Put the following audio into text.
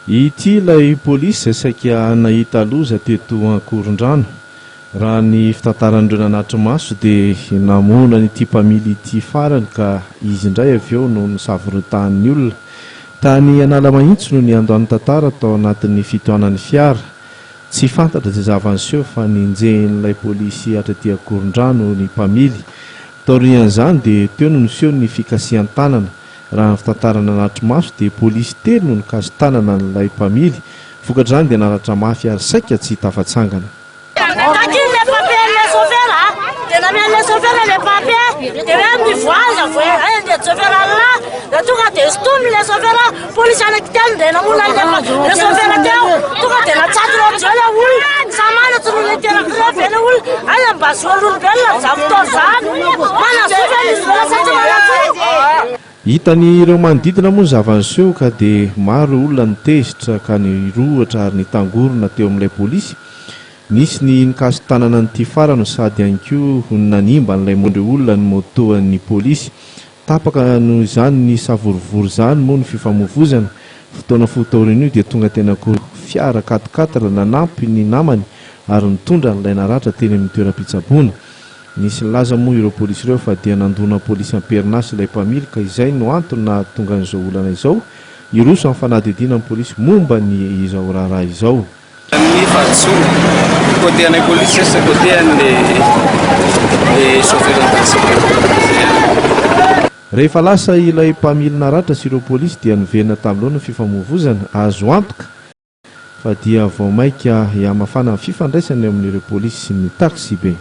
Ity ilay polisy saika nahita loza teto Ankorondrano. Raha ny fitantaran'ireo nanatitra maso dia namona n'ity mpamily ity farany ka izy indray avy eo no nisavoritahan'ny olona. Tany Analamahitsy no ny andohan'ny tantara tao anatin'ny fitohanan'ny fiara. Tsy fantatra izay zava-niseho fa ninjehin'ilay polisy atraty Ankorondrano ny mpamily. Taorian'izany dia teo no niseho ny fikasihan-tanana. Raha ny fitantarana nanatitra maso dia polisy telo no nikaso tanana n'ilay mpamily. Vokatr'izany dia naratra mafy ary saika tsy tafatsangana. Hitan'ireo manodidina moa zava-niseho ka dia maro olona nitezitra ka nirohatra ary nitangorona teo amin'ilay polisy. Nisy ny nikaso tanana n'ity farano sady ihany koa nanimba n'ilay mondreo olona ny motoan'ny polisy. Tapaka noho izany ny savorovory izany moa ny fifamoivozana. Fotoana fotorin'io dia tonga tena koa fiara 4x4 nanampy ny namany ary nitondra n'ilay naratra teny amin'ny toeram-pitsaboana. Nisy laza moa ireo polisy ireo fa dia nandona polisy amperinasy ilay mpamily ka izay no antony na tonga n'izao olana izao iroso amin'ny fanadihadiana ny polisy momba ny izao raharaha izao. Ny fatsoa côté anay polisy sa côté an'le chauffeur. Rehefa lasa ilay mpamily naratra sy ireo polisy dia niverina tamin'ireo ny fifamoivozana azo antoka fa dia vao maika hiamafana ny fifandraisany amin'ireo polisy sy ny taxi be.